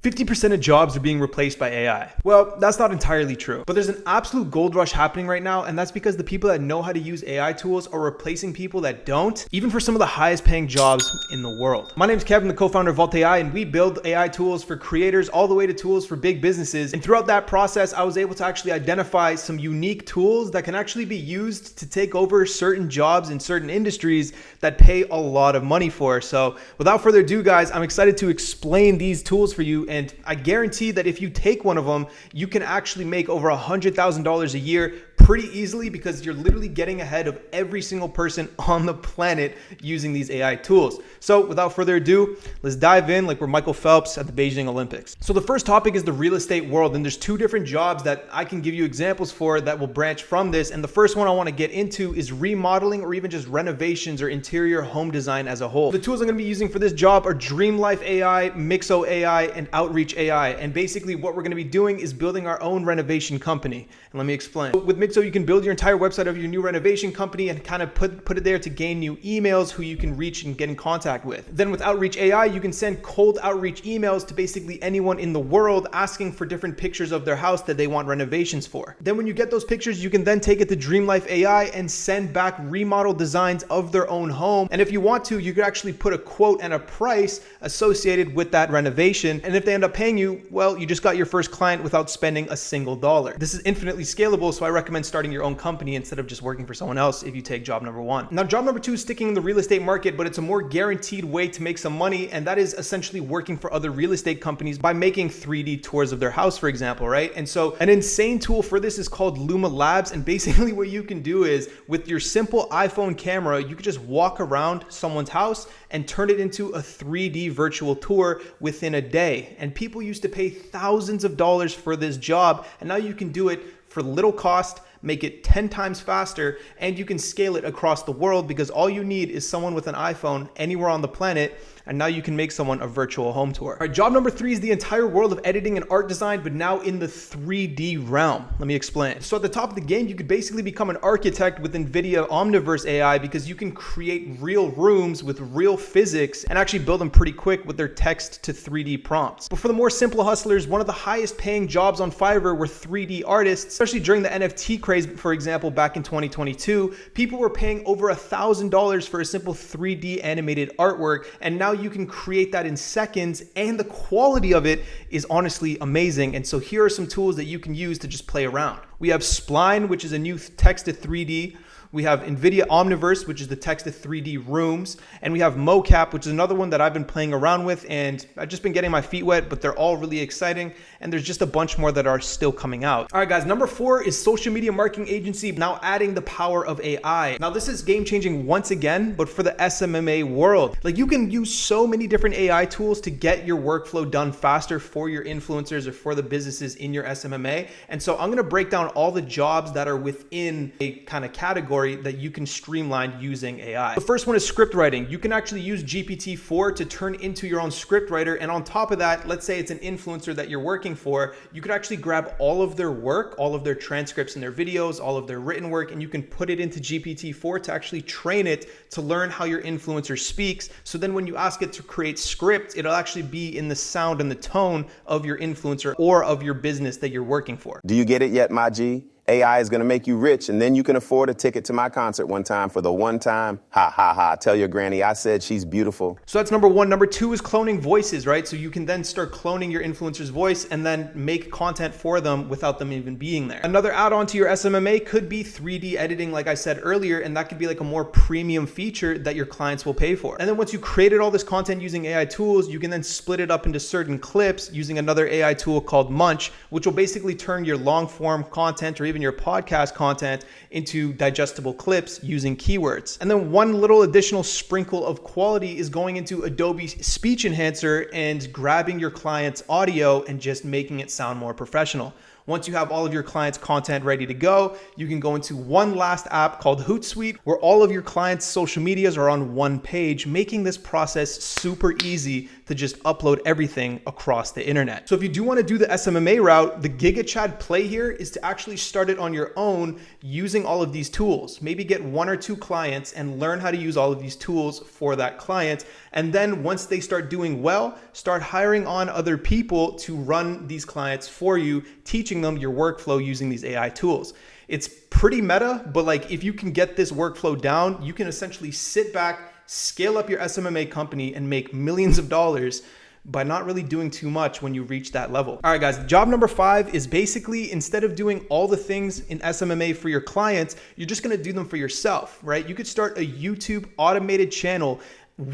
50% of jobs are being replaced by AI. Well, that's not entirely true, but there's an absolute gold rush happening right now, and that's because the people that know how to use AI tools are replacing people that don't, even for some of the highest paying jobs in the world. My name is Kevin, the co-founder of VALT AI, and we build AI tools for creators all the way to tools for big businesses. And throughout that process, I was able to actually identify some unique tools that can actually be used to take over certain jobs in certain industries that pay a lot of money for. So without further ado, guys, I'm excited to explain these tools for you. And I guarantee that if you take one of them, you can actually make over $100,000 a year pretty easily, because you're literally getting ahead of every single person on the planet using these AI tools. So without further ado, let's dive in like we're Michael Phelps at the Beijing Olympics. So the first topic is the real estate world, and there's two different jobs that I can give you examples for that will branch from this. And the first one I want to get into is remodeling, or even just renovations or interior home design as a whole. The tools I'm going to be using for this job are Dreamlife AI, Mixo AI, and Outreach AI. And basically what we're going to be doing is building our own renovation company. And let me explain. With Mixo, you can build your entire website of your new renovation company and kind of put it there to gain new emails who you can reach and get in contact with. Then with Outreach AI, you can send cold outreach emails to basically anyone in the world asking for different pictures of their house that they want renovations for. Then when you get those pictures, you can then take it to Dreamlife AI and send back remodel designs of their own home. And if you want to, you could actually put a quote and a price associated with that renovation. And if they end up paying you, well, you just got your first client without spending a single dollar. This is infinitely scalable, so I recommend starting your own company instead of just working for someone else if you take job number one. Now, job number two is sticking in the real estate market, but it's a more guaranteed way to make some money, and that is essentially working for other real estate companies by making 3D tours of their house, for example, right? And so an insane tool for this is called Luma Labs, and basically what you can do is with your simple iPhone camera, you can just walk around someone's house and turn it into a 3D virtual tour within a day. And people used to pay thousands of dollars for this job, and now you can do it for little cost, make it 10 times faster, and you can scale it across the world because all you need is someone with an iPhone anywhere on the planet, and now you can make someone a virtual home tour. All right, job number three is the entire world of editing and art design, but now in the 3D realm. Let me explain. So at the top of the game, you could basically become an architect with NVIDIA Omniverse AI, because you can create real rooms with real physics and actually build them pretty quick with their text to 3D prompts. But for the more simple hustlers, one of the highest paying jobs on Fiverr were 3D artists, especially during the NFT craze, for example, back in 2022, people were paying over $1,000 for a simple 3D animated artwork, and now you can create that in seconds, and the quality of it is honestly amazing. And so here are some tools that you can use to just play around. We have Spline, which is a new text to 3D. We have NVIDIA Omniverse, which is the text to 3D rooms. And we have Mocap, which is another one that I've been playing around with, and I've just been getting my feet wet, but they're all really exciting. And there's just a bunch more that are still coming out. All right, guys, number four is social media marketing agency, now adding the power of AI. Now, this is game changing once again, but for the SMMA world. Like, you can use so many different AI tools to get your workflow done faster for your influencers or for the businesses in your SMMA. And so I'm gonna break down all the jobs that are within a kind of category that you can streamline using AI. The first one is script writing. You can actually use GPT-4 to turn into your own script writer. And on top of that, let's say it's an influencer that you're working for, you could actually grab all of their work, all of their transcripts and their videos, all of their written work, and you can put it into GPT-4 to actually train it to learn how your influencer speaks. So then when you ask it to create script, it'll actually be in the sound and the tone of your influencer or of your business that you're working for. Do you get it yet, my G? AI is going to make you rich, and then you can afford a ticket to my concert one time for the one time. Ha, ha, ha. Tell your granny I said she's beautiful. So that's number one. Number two is cloning voices, right? So you can then start cloning your influencer's voice and then make content for them without them even being there. Another add-on to your SMMA could be 3D editing, like I said earlier, and that could be like a more premium feature that your clients will pay for. And then once you created all this content using AI tools, you can then split it up into certain clips using another AI tool called Munch, which will basically turn your long form content or even your podcast content into digestible clips using keywords. And then one little additional sprinkle of quality is going into Adobe Speech Enhancer and grabbing your client's audio and just making it sound more professional. Once you have all of your clients' content ready to go, you can go into one last app called Hootsuite, where all of your clients' social medias are on one page, making this process super easy to just upload everything across the internet. So if you do want to do the SMMA route, the GigaChad play here is to actually start it on your own using all of these tools. Maybe get 1 or 2 clients and learn how to use all of these tools for that client. And then once they start doing well, start hiring on other people to run these clients for you, teaching them your workflow using these AI tools. It's pretty meta, but like if you can get this workflow down, you can essentially sit back, scale up your SMMA company and make millions of dollars by not really doing too much when you reach that level. All right, guys, job number 5 is basically, instead of doing all the things in SMMA for your clients, you're just gonna do them for yourself, right? You could start a YouTube automated channel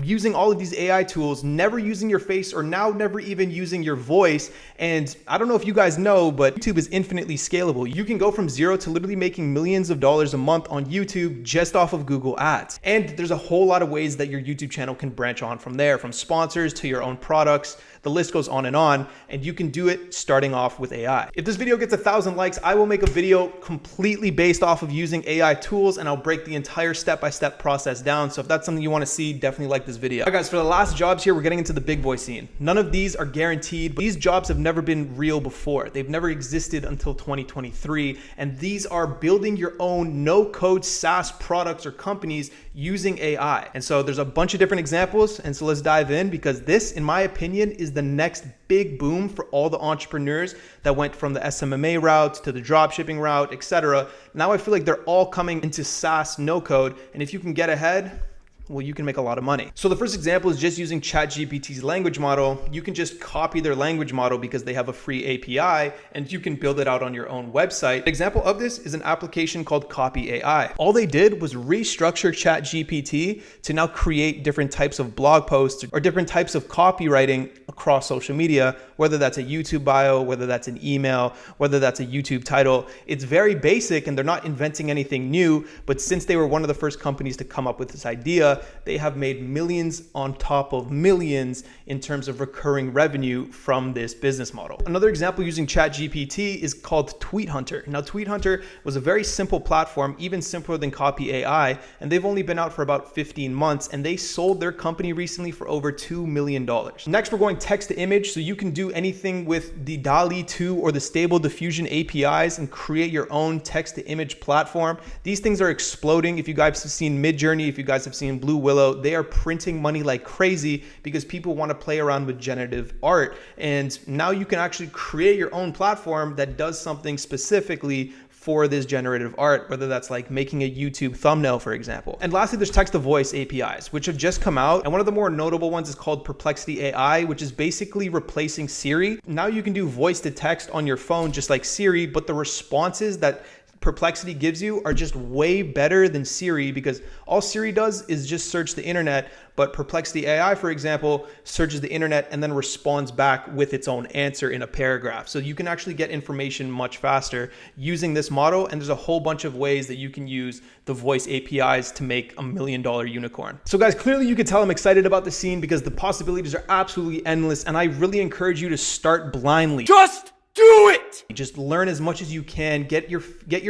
using all of these AI tools, never using your face or now never even using your voice. And I don't know if you guys know, but YouTube is infinitely scalable. You can go from 0 to literally making millions of dollars a month on YouTube just off of Google Ads. And there's a whole lot of ways that your YouTube channel can branch on from there, from sponsors to your own products. The list goes on, and you can do it starting off with AI. If this video gets 1,000 likes, I will make a video completely based off of using AI tools, and I'll break the entire step-by-step process down. So if that's something you want to see, definitely like this video. All right, guys, for the last jobs here, we're getting into the big boy scene. None of these are guaranteed, but these jobs have never been real before. They've never existed until 2023, and these are building your own no-code SaaS products or companies using AI. And so there's a bunch of different examples, and so let's dive in, because this, in my opinion, is the next big boom for all the entrepreneurs that went from the SMMA route to the dropshipping route, etc. Now I feel like they're all coming into SaaS no code, and if you can get ahead, well, you can make a lot of money. So the first example is just using ChatGPT's language model. You can just copy their language model because they have a free API, and you can build it out on your own website. An example of this is an application called Copy AI. All they did was restructure ChatGPT to now create different types of blog posts or different types of copywriting across social media, whether that's a YouTube bio, whether that's an email, whether that's a YouTube title. It's very basic and they're not inventing anything new, but since they were one of the first companies to come up with this idea, they have made millions on top of millions in terms of recurring revenue from this business model. Another example using ChatGPT is called Tweet Hunter. Now, Tweet Hunter was a very simple platform, even simpler than Copy AI, and they've only been out for about 15 months, and they sold their company recently for over $2 million. Next, we're going text to image, so you can do anything with the DALL-E 2 or the Stable Diffusion APIs and create your own text to image platform. These things are exploding. If you guys have seen Midjourney, if you guys have seen Blue Willow, they are printing money like crazy because people want to play around with generative art. And now you can actually create your own platform that does something specifically for this generative art, whether that's like making a YouTube thumbnail, for example. And lastly, there's text to voice APIs, which have just come out. And one of the more notable ones is called Perplexity AI, which is basically replacing Siri. Now you can do voice to text on your phone, just like Siri, but the responses that Perplexity gives you are just way better than Siri, because all Siri does is just search the internet, but Perplexity AI, for example, searches the internet and then responds back with its own answer in a paragraph. So you can actually get information much faster using this model, and there's a whole bunch of ways that you can use the voice APIs to make $1 million unicorn. So guys, clearly you can tell I'm excited about the scene because the possibilities are absolutely endless, and I really encourage you to start blindly. Just do it! Just learn as much as you can, get your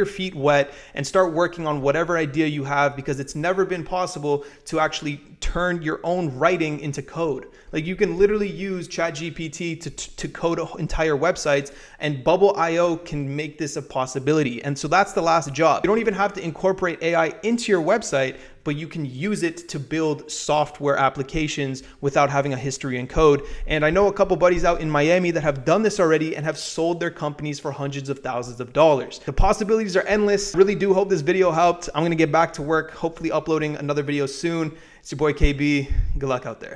feet wet, and start working on whatever idea you have, because it's never been possible to actually turn your own writing into code. Like, you can literally use ChatGPT to code entire websites, and Bubble.io can make this a possibility. And so that's the last job. You don't even have to incorporate AI into your website, but you can use it to build software applications without having a history in code. And I know a couple buddies out in Miami that have done this already and have sold their companies for hundreds of thousands of dollars. The possibilities are endless. Really do hope this video helped. I'm gonna get back to work, hopefully uploading another video soon. It's your boy KB. Good luck out there.